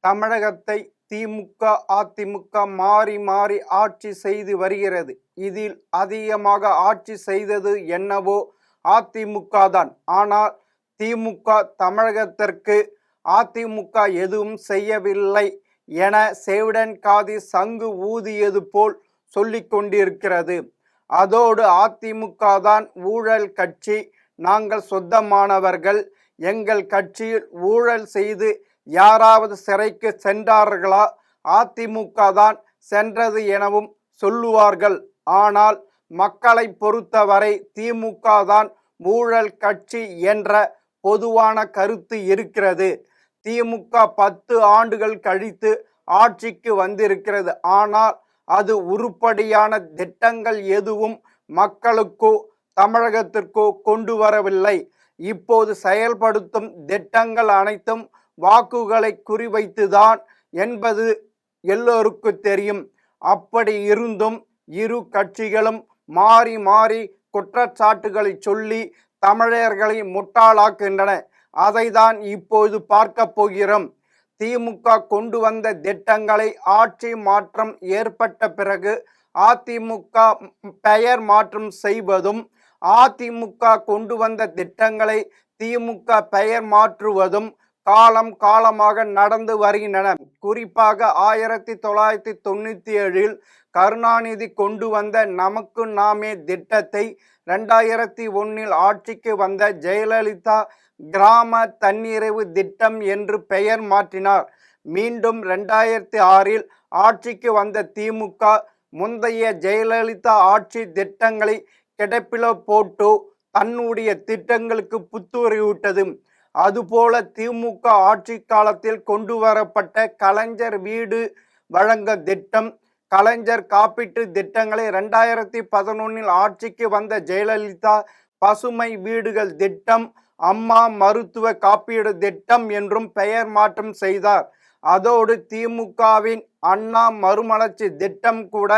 தமிழகத்தை திமுக அதிமுக மாறி மாறி ஆட்சி செய்து வருகிறது. இதில் அதிகமாக ஆட்சி செய்தது என்னவோ அதிமுக தான். ஆனால் திமுக தமிழகத்திற்கு அதிமுக எதுவும் செய்யவில்லை என செவிடன் காதி சங்கு ஊதியது போல் சொல்லிக் கொண்டிருக்கிறது. அதோடு அதிமுக தான் ஊழல் கட்சி, நாங்கள் சொந்தமானவர்கள், எங்கள் கட்சியில் ஊழல் செய்து யாராவது சிறைக்கு சென்றார்களா, அதிமுக தான் சென்றது எனவும் சொல்லுவார்கள். ஆனால் மக்களை பொறுத்தவரை திமுக தான் ஊழல் கட்சி என்ற பொதுவான கருத்து இருக்கிறது. திமுக 10 ஆண்டுகள் கழித்து ஆட்சிக்கு வந்திருக்கிறது. ஆனால் அது உருப்படியான திட்டங்கள் எதுவும் மக்களுக்கோ தமிழகத்திற்கோ கொண்டு வரவில்லை. இப்போது செயல்படுத்தும் திட்டங்கள் அனைத்தும் வாக்குகளை குறிவைத்துதான் என்பது எல்லோருக்கும் தெரியும். அப்படி இருந்தும் இரு கட்சிகளும் மாறி மாறி குற்றச்சாட்டுகளை சொல்லி தமிழர்களை முட்டாளாக்குகின்றன. அதைதான் இப்போது பார்க்க போகிறோம். திமுக கொண்டு வந்த திட்டங்களை ஆட்சி மாற்றம் ஏற்பட்ட பிறகு அதிமுக பெயர் மாற்றம் செய்வதும், அதிமுக கொண்டு வந்த திட்டங்களை திமுக பெயர் மாற்றுவதும் காலம் காலமாக நடந்து வருகின்றன. குறிப்பாக 1997 கருணாநிதி கொண்டு வந்த நமக்கு நாமே திட்டத்தை 2001 ஆட்சிக்கு வந்த ஜெயலலிதா கிராம தன்னிறைவு திட்டம் என்று பெயர் மாற்றினார். மீண்டும் 2006 ஆட்சிக்கு வந்த திமுக முந்தைய ஜெயலலிதா ஆட்சி திட்டங்களை கிடப்பில போட்டு தன்னுடைய திட்டங்களுக்கு புத்துயிரிவிட்டது. அதுபோல திமுக ஆட்சி காலத்தில் கொண்டு வரப்பட்ட கலைஞர் வீடு வழங்க திட்டம், கலைஞர் காப்பீட்டு திட்டங்களை 2011 ஆட்சிக்கு வந்த ஜெயலலிதா பசுமை வீடுகள் திட்டம், அம்மா மருத்துவ காப்பீடு திட்டம் என்றும் பெயர் மாற்றம் செய்தார். அதோடு திமுகவின் அண்ணா மறுமலர்ச்சி திட்டம் கூட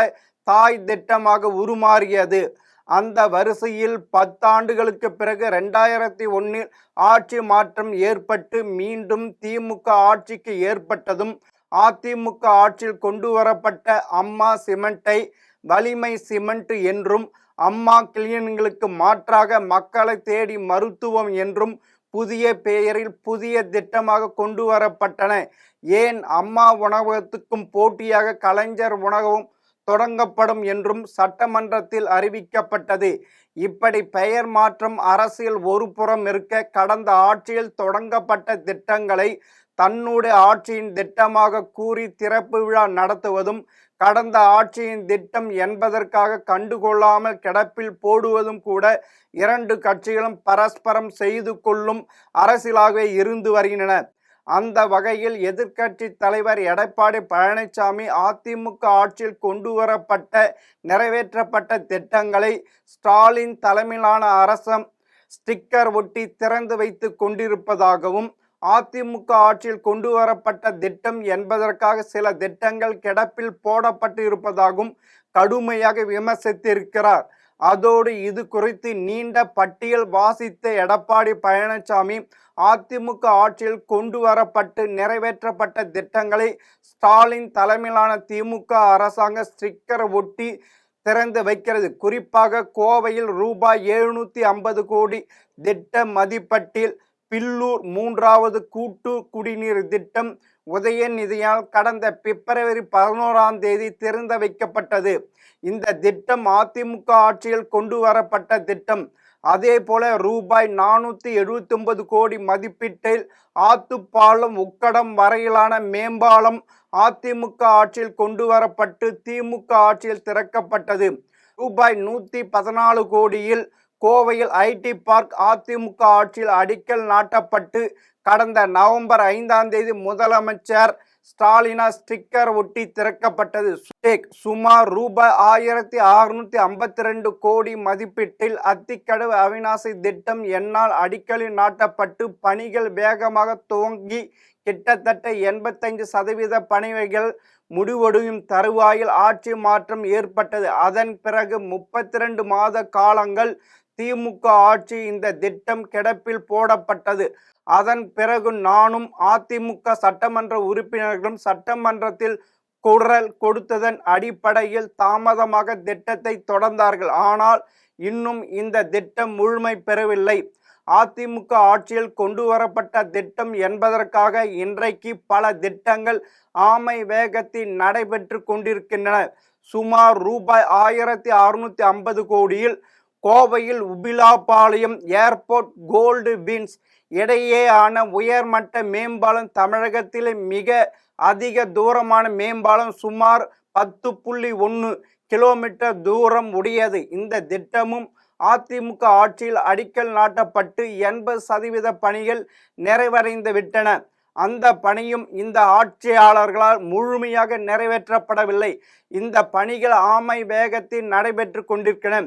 தாய் திட்டமாக உருமாறியது. அந்த வரிசையில் 10 ஆண்டுகளுக்கு பிறகு 2001 ஆட்சி மாற்றம் ஏற்பட்டு மீண்டும் திமுக ஆட்சிக்கு ஏற்பட்டதும் அதிமுக ஆட்சியில் கொண்டு வரப்பட்ட அம்மா சிமெண்டை வலிமை சிமெண்ட் என்றும், அம்மா கிளினிக்களுக்கு மாற்றாக மக்களை தேடி மருத்துவம் என்றும் புதிய பெயரில் புதிய திட்டமாக கொண்டு வரப்பட்டன. ஏன் அம்மா உணவகத்துக்கும் போட்டியாக கலைஞர் உணவகம் தொடங்கப்படும் என்றும் சட்டமன்றத்தில் அறிவிக்கப்பட்டது. இப்படி பெயர் மாற்றம் அரசியல் ஒரு புறம் இருக்க, கடந்த ஆட்சியில் தொடங்கப்பட்ட திட்டங்களை தன்னுடைய ஆட்சியின் திட்டமாக கூறி திறப்பு விழா நடத்துவதும், கடந்த ஆட்சியின் திட்டம் என்பதற்காக கண்டுகொள்ளாமல் கிடப்பில் போடுவதும் கூட இரண்டு கட்சிகளும் பரஸ்பரம் செய்து கொள்ளும் அரசியலாகவே இருந்து வருகின்றன. அந்த வகையில் எதிர்க்கட்சி தலைவர் எடப்பாடி பழனிசாமி அதிமுக ஆட்சியில் கொண்டு வரப்பட்ட நிறைவேற்றப்பட்ட திட்டங்களை ஸ்டாலின் தலைமையிலான அரசு ஸ்டிக்கர் ஒட்டி திறந்து வைத்து கொண்டிருப்பதாகவும், அதிமுக ஆட்சியில் கொண்டு வரப்பட்ட திட்டம் என்பதற்காக சில திட்டங்கள் கிடப்பில் போடப்பட்டு இருப்பதாகவும் கடுமையாக விமர்சித்திருக்கிறார். அதோடு இது குறித்து நீண்ட பட்டியல் வாசித்த எடப்பாடி பழனிசாமி அதிமுக ஆட்சியில் கொண்டு வரப்பட்டு நிறைவேற்றப்பட்ட திட்டங்களை ஸ்டாலின் தலைமையிலான திமுக அரசாங்க ஸ்டிக்கர் ஒட்டி திறந்து வைக்கிறது. குறிப்பாக கோவையில் ரூபாய் 750 கோடி திட்ட மதிப்பீட்டில் பில்லூர் 3வது கூட்டு குடிநீர் திட்டம் உதயநிதியால் கடந்த பிப்ரவரி 11 திறந்து வைக்கப்பட்டது. இந்த திட்டம் அதிமுக ஆட்சியில் கொண்டு வரப்பட்ட திட்டம். அதே போல ரூபாய் 479 கோடி மதிப்பீட்டில் ஆத்துப்பாலம் உக்கடம் வரையிலான மேம்பாலம் அதிமுக ஆட்சியில் கொண்டு வரப்பட்டு திமுக ஆட்சியில் திறக்கப்பட்டது. ரூபாய் 114 கோடியில் கோவையில் ஐடி பார்க் அதிமுக ஆட்சியில் அடிக்கல் நாட்டப்பட்டு கடந்த நவம்பர் 5 முதலமைச்சர் ஸ்டாலினால் ஸ்டிக்கர் ஒட்டி திறக்கப்பட்டது. சுமார் ரூபாய் 1652 கோடி மதிப்பீட்டில் அத்திக்கடவு அவிநாசி திட்டம் என்னால் அடிக்கலில் நாட்டப்பட்டு பணிகள் வேகமாக துவங்கி கிட்டத்தட்ட 85% பணிகள் முடிவடையும் தருவாயில் ஆட்சி மாற்றம் ஏற்பட்டது. அதன் பிறகு 32 மாத காலங்கள் திமுக ஆட்சி இந்த திட்டம் கிடப்பில் போடப்பட்டது. அதன் பிறகு நானும் அதிமுக சட்டமன்ற உறுப்பினர்களும் சட்டமன்றத்தில் குரல் கொடுத்ததன் அடிப்படையில் தாமதமாக திட்டத்தை தொடர்ந்தார்கள். ஆனால் இன்னும் இந்த திட்டம் முழுமை பெறவில்லை. அதிமுக ஆட்சியில் கொண்டு வரப்பட்ட திட்டம் என்பதற்காக இன்றைக்கு பல திட்டங்கள் ஆமை வேகத்தில் நடைபெற்று கொண்டிருக்கின்றன. சுமார் ரூபாய் 1650 கோடியில் கோவையில் உபிலாபாளையம் ஏர்போர்ட் கோல்டு பீன்ஸ் இடையேயான உயர்மட்ட மேம்பாலம் தமிழகத்தில் மிக அதிக தூரமான மேம்பாலம் சுமார் 10.1 கிலோமீட்டர் தூரம் உடையது. இந்த திட்டமும் அதிமுக ஆட்சியில் அடிக்கல் நாட்டப்பட்டு 80% பணிகள் நிறைவடைந்து விட்டன. அந்த பணியும் இந்த ஆட்சியாளர்களால் முழுமையாக நிறைவேற்றப்படவில்லை. இந்த பணிகள் ஆமை வேகத்தில் நடைபெற்று கொண்டிருக்கின்றன.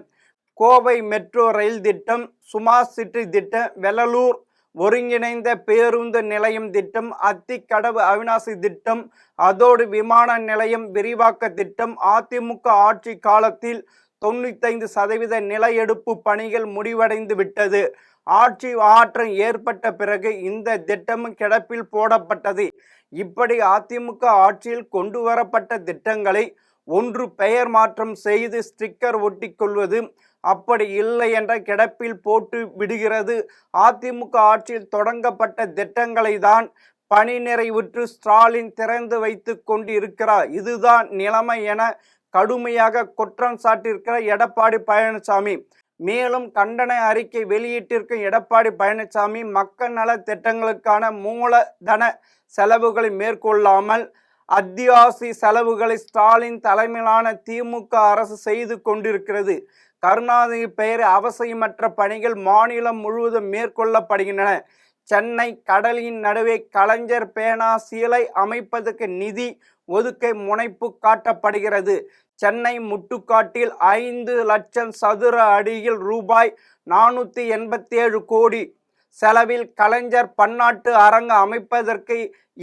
கோவை மெட்ரோ ரயில் திட்டம், ஸ்மார்ட் சிட்டி திட்டம், வெள்ளலூர் ஒருங்கிணைந்த பேருந்து நிலையம் திட்டம், அத்திக்கடவு அவிநாசி திட்டம், அதோடு விமான நிலையம் விரிவாக்க திட்டம் அதிமுக ஆட்சி காலத்தில் 95% நில எடுப்பு பணிகள் முடிவடைந்து விட்டது. ஆட்சி மாற்றம் ஏற்பட்ட பிறகு இந்த திட்டமும் கிடப்பில் போடப்பட்டது. இப்படி அதிமுக ஆட்சியில் கொண்டு வரப்பட்ட திட்டங்களை ஒன்று பெயர் மாற்றம் செய்து ஸ்டிக்கர் ஒட்டி கொள்வது, அப்படி இல்லை என்ற கிடப்பில் போட்டு விடுகிறது. அதிமுக ஆட்சியில் தொடங்கப்பட்ட திட்டங்களை தான் பணி நிறைவுற்று ஸ்டாலின் திறந்து வைத்து கொண்டு இருக்கிறார். இதுதான் நிலைமை என கடுமையாக குற்றம் சாட்டியிருக்கிறார் எடப்பாடி பழனிசாமி. மேலும் கண்டன அறிக்கை வெளியிட்டிருக்கும் எடப்பாடி பழனிசாமி மக்கள் நல திட்டங்களுக்கான மூலதன செலவுகளை மேற்கொள்ளாமல் அத்தியாவசிய செலவுகளை ஸ்டாலின் தலைமையிலான திமுக அரசு செய்து கொண்டிருக்கிறது. கருணாநிதி பெயர் அவசியமற்ற பணிகள் மாநிலம் முழுவதும் மேற்கொள்ளப்படுகின்றன. சென்னை கடலின் நடுவே கலைஞர் பேனா சிலை அமைப்பதற்கு நிதி ஒதுக்க முனைப்பு காட்டப்படுகிறது. சென்னை முட்டுக்காட்டில் 5 லட்சம் சதுர அடியில் ரூபாய் 487 கோடி செலவில் கலைஞர் பன்னாட்டு அரங்கு அமைப்பதற்கு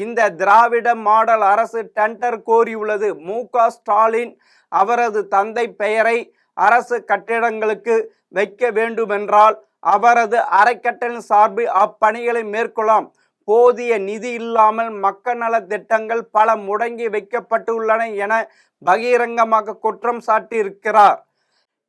இந்த திராவிட மாடல் அரசு டெண்டர் கோரியுள்ளது. மு.க. ஸ்டாலின் அவரது தந்தை பெயரை அரசு கட்டிடங்களுக்கு வைக்க வேண்டுமென்றால் அவரது அறக்கட்டளை சார்பில் அப்பணிகளை மேற்கொள்ளலாம். போதிய நிதி இல்லாமல் மக்கள் நல திட்டங்கள் பல முடங்கி வைக்கப்பட்டுள்ளன என பகிரங்கமாக குற்றம் சாட்டியிருக்கிறார்.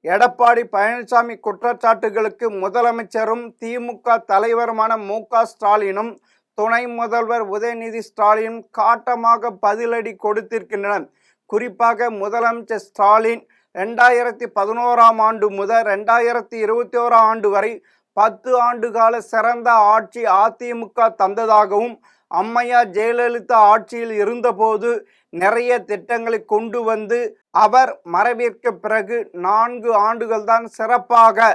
எடப்பாடி பழனிசாமி குற்றச்சாட்டுகளுக்கு முதலமைச்சரும் திமுக தலைவருமான மு.க. ஸ்டாலினும் துணை முதல்வர் உதயநிதி ஸ்டாலினும் காட்டமாக பதிலடி கொடுத்திருக்கின்றனர். குறிப்பாக முதலமைச்சர் ஸ்டாலின் 2011ஆம் ஆண்டு முதல் 2021 ஆண்டு வரை 10 ஆண்டுகால சிறந்த ஆட்சி அதிமுக தந்ததாகவும், அம்மையார் ஜெயலலிதா ஆட்சியில் இருந்தபோது நிறைய திட்டங்களை கொண்டு வந்து அவர் மறைவிற்கு பிறகு 4 ஆண்டுகள் தான் சிறப்பாக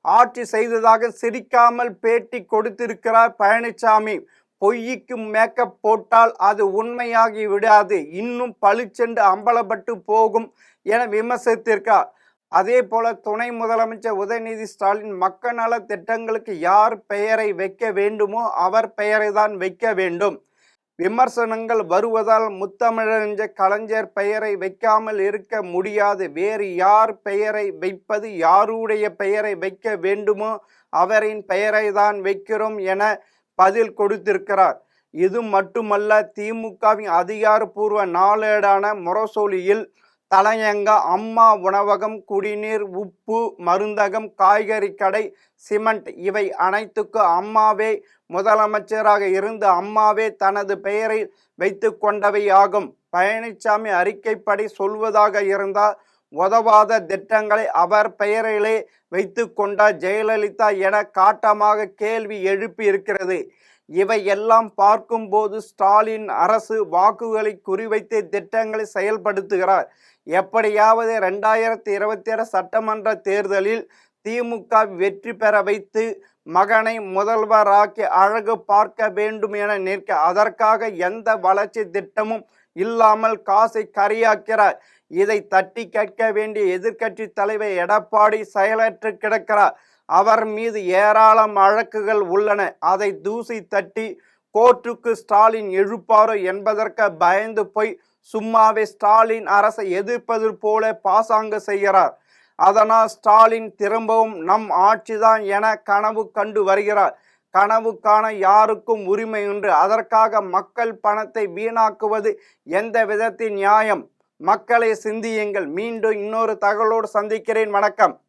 ஆட்சி செய்ததாக சிரிக்காமல் பேட்டி கொடுத்திருக்கிறார் பழனிசாமி. பொய்க்கு மேக்கப் போட்டால் அது உண்மையாகி விடாது, இன்னும் பளிச்சென்று அம்பலப்பட்டு போகும் என விமர்சித்திருக்கார். அதே போல துணை முதலமைச்சர் உதயநிதி ஸ்டாலின் மக்கள் நல திட்டங்களுக்கு யார் பெயரை வைக்க வேண்டுமோ அவர் பெயரை தான் வைக்க வேண்டும். விமர்சனங்கள் வருவதால் முத்தமிழறிஞர் கலைஞர் பெயரை வைக்காமல் இருக்க முடியாது. வேறு யார் பெயரை வைப்பது? யாருடைய பெயரை வைக்க வேண்டுமோ அவரின் பெயரை தான் வைக்கிறோம் என பதில் கொடுத்திருக்கிறார். இது மட்டுமல்ல, திமுகவின் அதிகாரப்பூர்வ நாளேடான முரசொலியில் தலையங்க, அம்மா உணவகம், குடிநீர், உப்பு, மருந்தகம், காய்கறி கடை, சிமெண்ட் இவை அனைத்துக்கும் அம்மாவே முதலமைச்சராக இருந்து அம்மாவே தனது பெயரை வைத்து கொண்டவையாகும். பழனிசாமி அறிக்கைப்படி சொல்வதாக இருந்தால் உதவாத திட்டங்களை அவர் பெயரிலே வைத்து கொண்டார் ஜெயலலிதா என காட்டமாக கேள்வி எழுப்பி இருக்கிறது. இவை எல்லாம் பார்க்கும்போது ஸ்டாலின் அரசு வாக்குகளை குறிவைத்து திட்டங்களை செயல்படுத்துகிறார். எப்படியாவது 2026 சட்டமன்ற தேர்தலில் திமுக வெற்றி பெற வைத்து மகனை முதல்வராக்கி அழகு பார்க்க வேண்டும் என நிற்க, அதற்காக எந்த வளர்ச்சி திட்டமும் இல்லாமல் காசை கரியாக்கிறார். இதை தட்டி கேட்க வேண்டிய எதிர்க்கட்சி தலைவர் எடப்பாடி செயலற்று கிடக்கிறார். அவர் மீது ஏராளம் வழக்குகள் உள்ளன. அதை தூசி தட்டி கோர்ட்டுக்கு ஸ்டாலின் எழுப்பாரோ என்பதற்கு பயந்து போய் சும்மாவே ஸ்டாலின் அரசை எதிர்ப்பது போல பாசாங்கு செய்கிறார். அதனால் ஸ்டாலின் திரும்பவும் நம் ஆட்சிதான் என கனவு கண்டு வருகிறார். கனவு காண யாருக்கும் உரிமை உண்டு. அதற்காக மக்கள் பணத்தை வீணாக்குவது எந்த விதத்தில் நியாயம்? மக்களை சிந்தியுங்கள். மீண்டும் இன்னொரு தகவலோடு சந்திக்கிறேன். வணக்கம்.